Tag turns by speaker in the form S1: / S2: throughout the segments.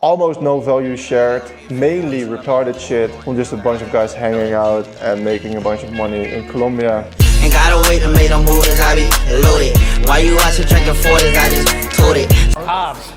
S1: Almost no value shared, mainly retarded shit from just a bunch of guys hanging out and making a bunch of money in Colombia.
S2: Ain't gotta wait to make no moves, I be loaded. Why you out here drinking 40s, I just told it.
S3: Hobbs.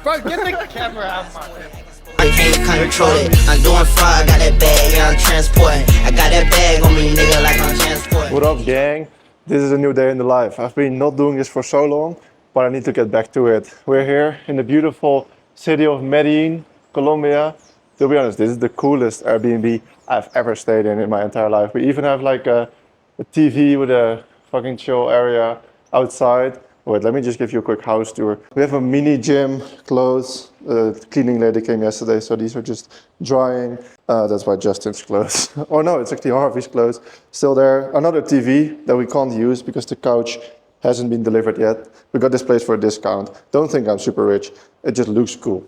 S3: Bro, get the camera out of my face.
S2: I can't control it. I'm doing fraud, I got that bag, yeah, I'm transporting. I got that bag on me, nigga, like I'm transporting.
S1: What up, gang? This is a new day in the life. I've been not doing this for so long, but I need to get back to it. We're here in the beautiful city of Medellin, Colombia. To be honest, this is the coolest Airbnb I've ever stayed in my entire life. We even have like a TV with a fucking chill area outside. Wait, let me just give you a quick house tour. We have a mini gym, clothes. The cleaning lady came yesterday, so these are just drying. That's why Justin's clothes. Oh no, it's actually Harvey's clothes. Still there. Another TV that we can't use because the couch hasn't been delivered yet. We got this place for a discount. Don't think I'm super rich. It just looks cool.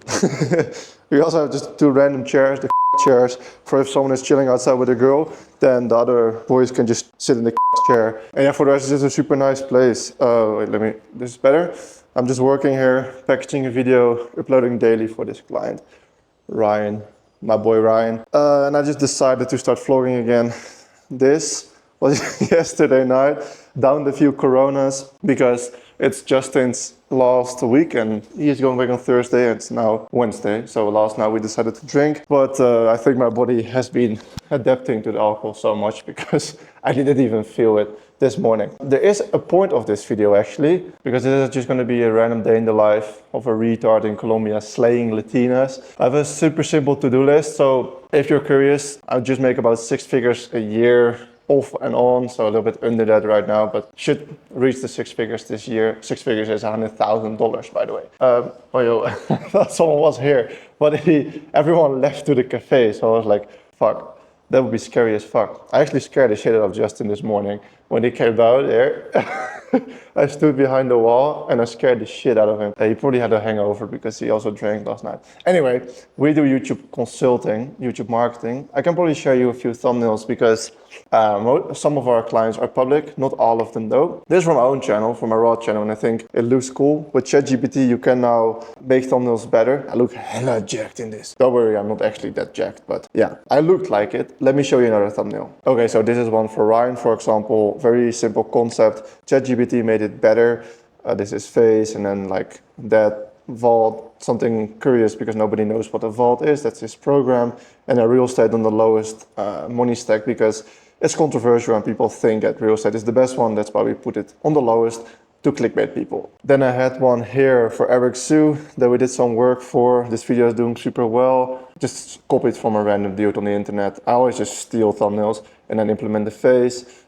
S1: We also have just two random chairs, the chairs, for if someone is chilling outside with a girl, then the other boys can just sit in the chair. And yeah, for the rest, it's just a super nice place. Wait, this is better. I'm just working here, packaging a video, uploading daily for this client, Ryan, my boy Ryan. And I just decided to start vlogging again. This was yesterday night, downed a few Coronas because it's Justin's last week and he's going back on Thursday and it's now Wednesday. So last night we decided to drink, but I think my body has been adapting to the alcohol so much because I didn't even feel it this morning. There is a point of this video actually, because this is just going to be a random day in the life of a retard in Colombia slaying Latinas. I have a super simple to-do list, so if you're curious, I'll just make about 6 figures a year off and on, so a little bit under that right now, but should reach the 6 figures this year. 6 figures is $100,000, by the way. Oh yo, I thought someone was here, but everyone left to the cafe, so I was like, fuck, that would be scary as fuck. I actually scared the shit out of Justin this morning when he came down there. I stood behind the wall and I scared the shit out of him. He probably had a hangover because he also drank last night. Anyway, we do YouTube consulting, YouTube marketing. I can probably show you a few thumbnails because some of our clients are public, not all of them though. This is from my own channel, from my raw channel, and I think it looks cool. With ChatGPT, you can now make thumbnails better. I look hella jacked in this. Don't worry, I'm not actually that jacked, but yeah, I looked like it. Let me show you another thumbnail. Okay, so this is one for Ryan, for example. Very simple concept. ChatGPT made it better. This is face, and then like that vault, something curious because nobody knows what a vault is. That's his program. And a real estate on the lowest money stack because it's controversial and people think that real estate is the best one. That's why we put it on the lowest to clickbait people. Then I had one here for Eric Sue that we did some work for. This video is doing super well. Just copied from a random dude on the internet. I always just steal thumbnails and then implement the face.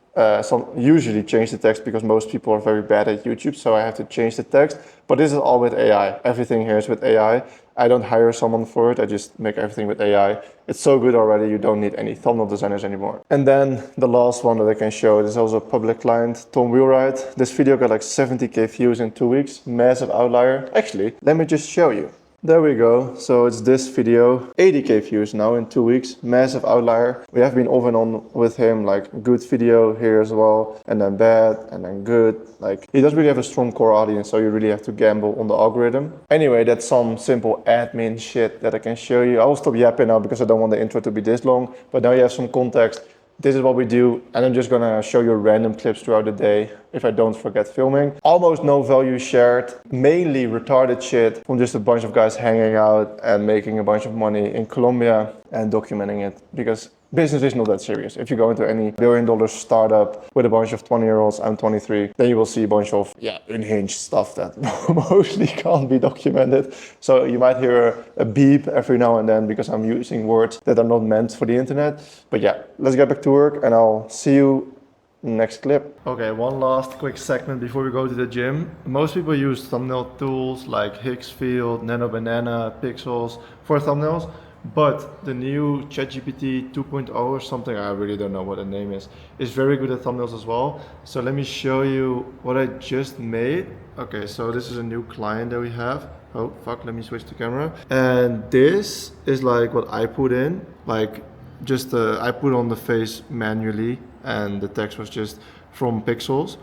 S1: Usually change the text because most people are very bad at YouTube, so I have to change the text. But this is all with AI. Everything here is with AI. I don't hire someone for it. I just make everything with AI. It's so good already, you don't need any thumbnail designers anymore. And then the last one that I can show, this is also a public client, Tom Wheelwright. This video got like 70K views in 2 weeks. Massive outlier. Actually, let me just show you. There we go. So it's this video, 80K views now in 2 weeks, massive outlier. We have been off and on with him, like good video here as well, and then bad, and then good. Like he doesn't really have a strong core audience, so you really have to gamble on the algorithm. Anyway, that's some simple admin shit that I can show you. I will stop yapping now because I don't want the intro to be this long, but now you have some context. This is what we do, and I'm just gonna show you random clips throughout the day if I don't forget filming. Almost no value shared, mainly retarded shit from just a bunch of guys hanging out and making a bunch of money in Colombia and documenting it because business is not that serious. If you go into any billion-dollar startup with a bunch of 20-year-olds, I'm 23, then you will see a bunch of unhinged stuff that mostly can't be documented. So you might hear a beep every now and then because I'm using words that are not meant for the internet. But yeah, let's get back to work and I'll see you next clip. Okay, one last quick segment before we go to the gym. Most people use thumbnail tools like Higgsfield, Nano Banana, Pixels for thumbnails. But the new ChatGPT 2.0 or something, I really don't know what the name is very good at thumbnails as well. So let me show you what I just made. Okay, so this is a new client that we have. Oh, fuck, let me switch the camera. And this is like what I put in, like just I put on the face manually and the text was just from Pixels.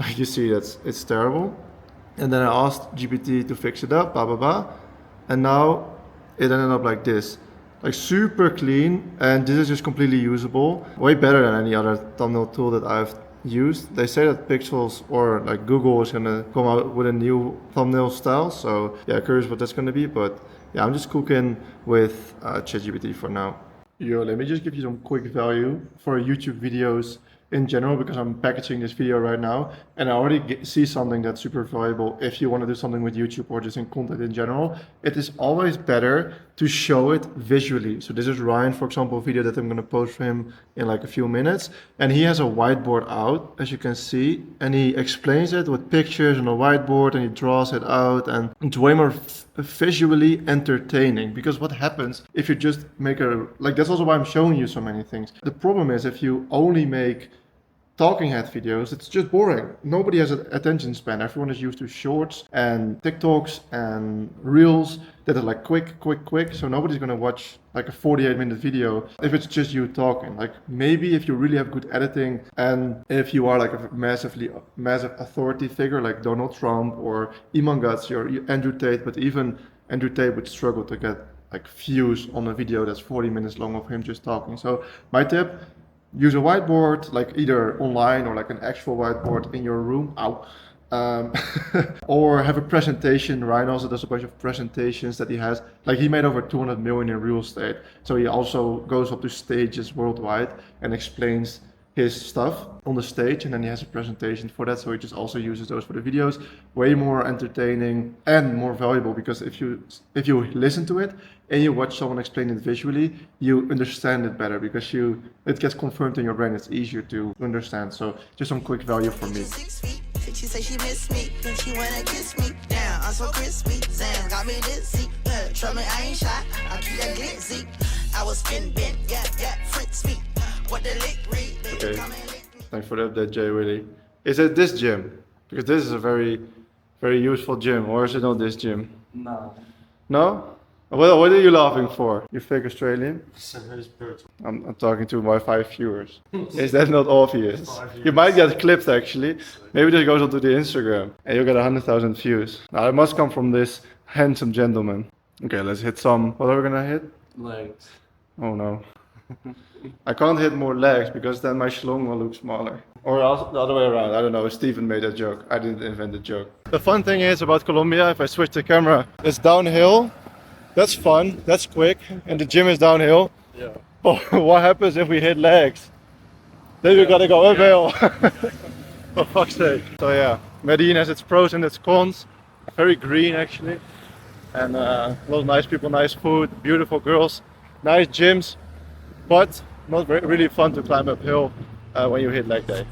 S1: Like you see, it's terrible. And then I asked GPT to fix it up, blah, blah, blah. And now it ended up like this. Like super clean, and this is just completely usable. Way better than any other thumbnail tool that I've used. They say that Pixels or like Google is gonna come out with a new thumbnail style. So yeah, curious what that's gonna be. But yeah, I'm just cooking with ChatGPT for now. Yo, let me just give you some quick value for YouTube videos in general, because I'm packaging this video right now and I already see something that's super valuable. If you want to do something with YouTube or just in content in general, it is always better to show it visually. So this is Ryan, for example, a video that I'm going to post for him in like a few minutes, and he has a whiteboard out, as you can see, and he explains it with pictures on a whiteboard and he draws it out, and it's way more visually entertaining. Because what happens if you just make that's also why I'm showing you so many things. The problem is if you only make talking head videos, it's just boring. Nobody has an attention span. Everyone is used to shorts and TikToks and reels that are like quick. So nobody's gonna watch like a 48-minute video if it's just you talking. Like maybe if you really have good editing and if you are like a massive authority figure like Donald Trump or Iman Gadzhi or Andrew Tate, but even Andrew Tate would struggle to get like views on a video that's 40 minutes long of him just talking. So my tip, use a whiteboard, like either online or like an actual whiteboard in your room. Or have a presentation. Ryan also does a bunch of presentations that he has. Like he made over 200 million in real estate. So he also goes up to stages worldwide and explains his stuff on the stage, and then he has a presentation for that. So he just also uses those for the videos. Way more entertaining and more valuable, because if you listen to it and you watch someone explain it visually, you understand it better, because it gets confirmed in your brain. It's easier to understand. So just some quick value for me.
S2: She say she miss me, then she wanna kiss me. Damn, I'm so crispy. Zan got me dizzy. Trust me, I ain't shy. I keep that glitzy. I was spin bent, yeah, fritz me. What the lick read?
S1: Okay, thanks for the update, Jay Willie. Is it this gym? Because this is a very, very useful gym, or is it not this gym?
S4: No.
S1: No? Well, what are you laughing for? You fake Australian?
S4: So who's spiritual?
S1: I'm talking to my 5 viewers. Is that not obvious? You might get clipped actually. Maybe this goes onto the Instagram and you'll get 100,000 views. Now it must come from this handsome gentleman. Okay, let's hit some. What are we gonna hit?
S4: Legs.
S1: Oh no. I can't hit more legs because then my schlong will look smaller. Or the other way around, I don't know, Steven made that joke. I didn't invent the joke. The fun thing is about Colombia, if I switch the camera, it's downhill. That's fun, that's quick, and the gym is downhill.
S4: Yeah.
S1: But what happens if we hit legs? Then we gotta go uphill. For fuck's sake. So yeah, Medellin has its pros and its cons. Very green actually. And a lot of nice people, nice food, beautiful girls, nice gyms. But not really fun to climb uphill when you hit leg day.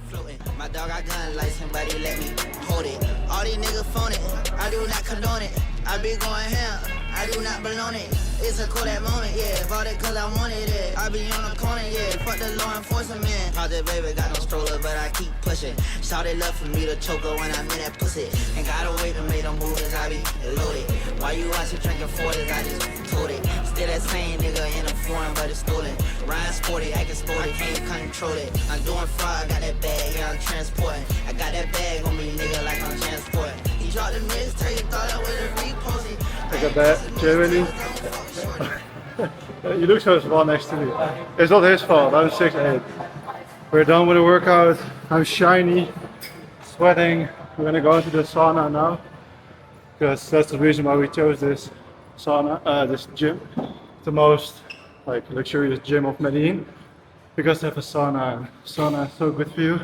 S2: My dog got gun license, but he let me hold it. All these niggas phone it, I do not condone it. I be going ham, I do not belong it. It's a cool that moment, yeah. Bought it cause I wanted it. I be on the corner, yeah. Fuck the law enforcement. Project baby got no stroller, but I keep pushing. Shawty love for me to choke her when I'm in that pussy. Ain't gotta wait to make them moves, I be loaded. Why you out here drinking 40s? I just told it. Still that same nigga in a foreign, but it's stolen. Ryan sporty, acting sporty, can't control it. I'm doing fraud, got that bag, yeah, I'm transporting. I got that bag on me, nigga, like I'm transporting. He dropped the mixtape, you thought I would've reposted.
S1: Look at that, Germany. You look so small next to me. It's not his fault, I'm 6'8". We're done with the workout. I'm shiny, sweating. We're gonna go into the sauna now, because that's the reason why we chose this sauna, this gym. The most like luxurious gym of Medellin, because they have a sauna, and sauna is so good for you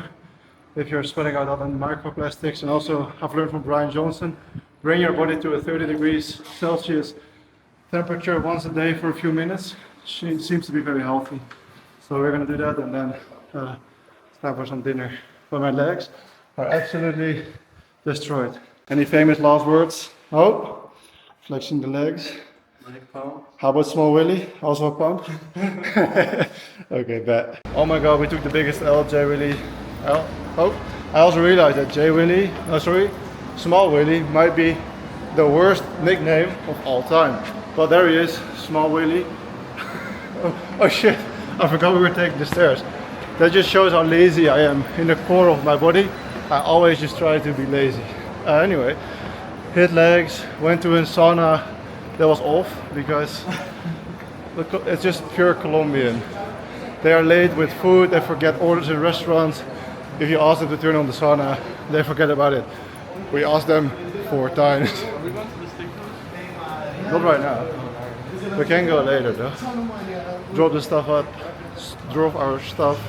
S1: if you're sweating out all the microplastics. And also I've learned from Brian Johnson, bring your body to a 30 degrees Celsius temperature once a day for a few minutes. She seems to be very healthy. So we're gonna do that, and then it's time for some dinner. But my legs are absolutely destroyed. Any famous last words? Oh, flexing the legs. How about small Willie? Also a pump? Okay, bet. Oh my god, we took the biggest L, J Willie. L. Oh, I also realized that J Willie, Small Willie might be the worst nickname of all time. But there he is, Small Willie. Oh shit, I forgot we were taking the stairs. That just shows how lazy I am in the core of my body. I always just try to be lazy. Anyway, hit legs, went to a sauna, that was off because it's just pure Colombian. They are late with food, they forget orders in restaurants. If you ask them to turn on the sauna, they forget about it. We asked them 4 times.
S3: Are we going to the steakhouse?
S1: Not right now. We can go later though. Drop the stuff up, drop our stuff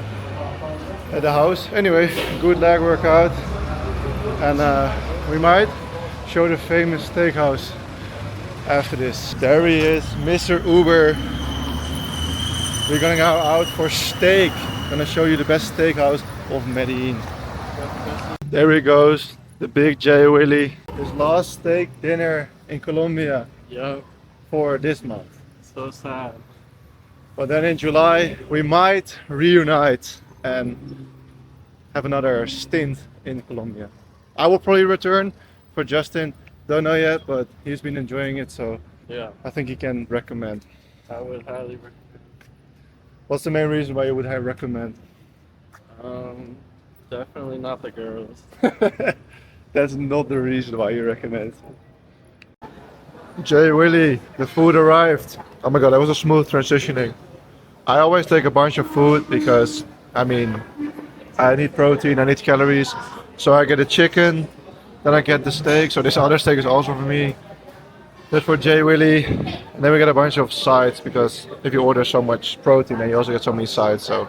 S1: at the house. Anyway, good leg workout. And we might show the famous steakhouse after this. There he is, Mr. Uber. We're going out for steak. Gonna show you the best steakhouse of Medellin. There he goes, the big J Willy. His last steak dinner in Colombia
S3: Yep.
S1: for this month.
S3: So sad.
S1: But then in July we might reunite and have another stint in Colombia. I will probably return for Justin, don't know yet, but he's been enjoying it, so
S3: Yeah.
S1: I think he can recommend.
S3: I would highly recommend.
S1: What's the main reason why you would have recommend?
S3: Definitely not the girls.
S1: That's not the reason why you recommend. Jay Willy, the food arrived. Oh my god, that was a smooth transitioning. I always take a bunch of food because, I mean, I need protein, I need calories. So I get a chicken, then I get the steak. So this other steak is also for me. That's for Jay Willy. And then we get a bunch of sides because if you order so much protein, then you also get so many sides. So,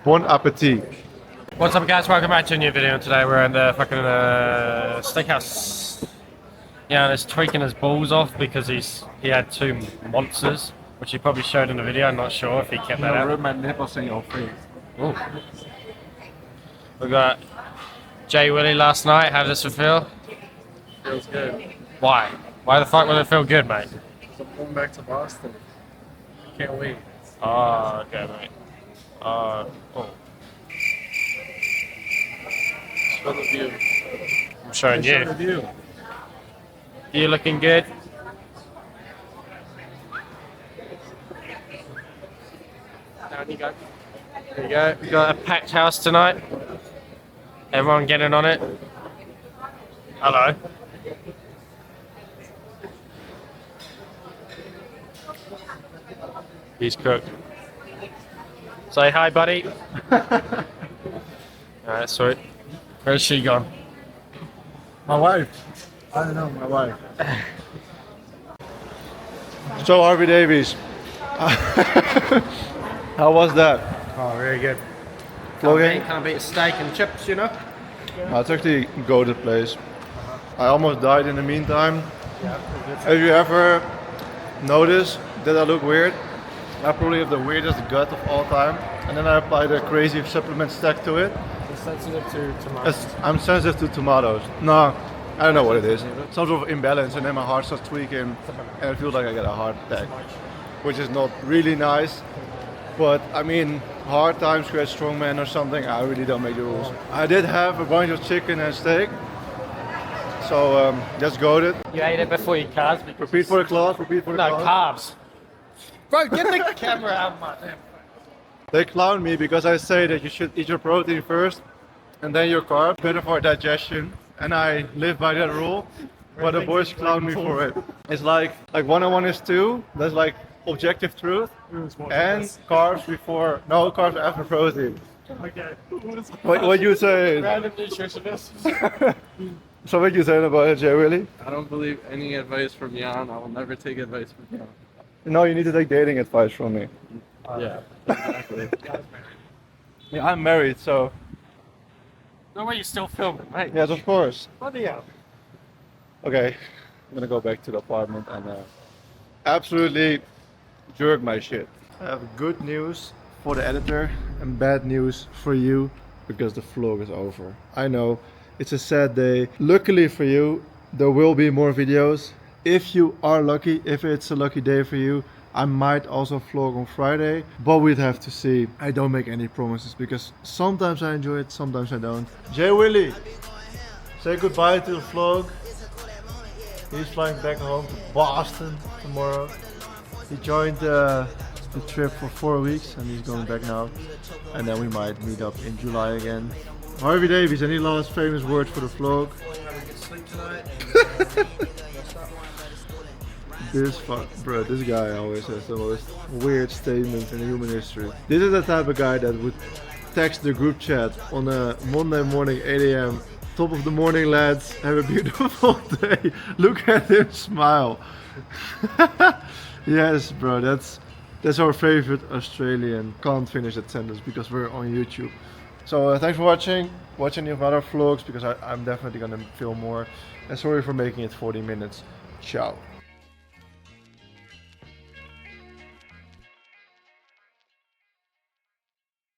S1: bon appetit.
S4: What's up guys, welcome back to a new video. Today we're in the fucking steakhouse. Yeah, he's tweaking his balls off because he had 2 monsters, which he probably showed in the video. I'm not sure if he kept that out.
S3: my nipples in your face.
S4: Ooh. We got Jay Willy last night. How does it feel?
S3: Feels good.
S4: Why? Why the fuck would it feel good, mate?
S3: So I'm going back to Boston. Can't wait.
S4: Oh, okay, mate. Oh.
S3: Show the view.
S4: I'm showing
S3: Show the
S4: you.
S3: view.
S4: You looking good? Down you go. There you go. We got a packed house tonight. Everyone getting on it. Hello. He's cooked. Say hi, buddy. Alright, sweet. Where's she gone?
S1: My wife. I don't know, my wife. So Harvey Davies. How was that?
S4: Oh, very good.
S1: Vlogging?
S4: Can't beat steak and chips, you know?
S1: It's actually a goated place. I almost died in the meantime. Have you ever noticed that I look weird? I probably have the weirdest gut of all time. And then I applied a crazy supplement stack to it.
S4: It's sensitive to tomatoes.
S1: I'm sensitive to tomatoes. No, I don't know what it is. Some sort of imbalance, and then my heart starts tweaking, and I feel like I get a heart attack, which is not really nice. But I mean, hard times create strong men or something. I really don't make the rules. I did have a bunch of chicken and steak, so that's goated.
S4: You ate it before you carbs?
S1: Repeat for the class. Repeat for the
S4: No,
S1: class.
S4: carbs. Bro, get the camera out of my damn.
S1: They clown me because I say that you should eat your protein first and then your carbs, better for digestion. And I live by that rule, but the boys clown me for it. It's like 1 and 1 is 2. That's like objective truth. And carbs before, no, carbs after protein.
S3: Okay.
S1: What you say?
S3: Random nutritionist.
S1: So what you saying about it, Jay Willy?
S3: I don't believe any advice from Jan. I will never take advice from Jan.
S1: No, you need to take dating advice from me.
S3: Yeah, exactly.
S1: Yeah, I'm married, so
S4: No way, you still filming, mate.
S1: yes, of course.
S4: Bloody hell.
S1: Okay, I'm gonna go back to the apartment and absolutely jerk my shit. I have good news for the editor and bad news for you because the vlog is over. I know it's a sad day. Luckily for you, there will be more videos. If you are lucky, if it's a lucky day for you, I might also vlog on Friday, but we'd have to see. I don't make any promises because sometimes I enjoy it, sometimes I don't. Jay Willy, say goodbye to the vlog. He's flying back home to Boston tomorrow. He joined the trip for 4 weeks and he's going back now. And then we might meet up in July again. Harvey Davies, any last famous words for the vlog? Bro, this guy always has the most weird statements in human history. This is the type of guy that would text the group chat on a Monday morning 8 a.m. Top of the morning, lads. Have a beautiful day. Look at him smile. Yes, bro, that's our favorite Australian. Can't finish that sentence because we're on YouTube. So thanks for watching. Watch any of my other vlogs because I'm definitely gonna film more. And sorry for making it 40 minutes. Ciao.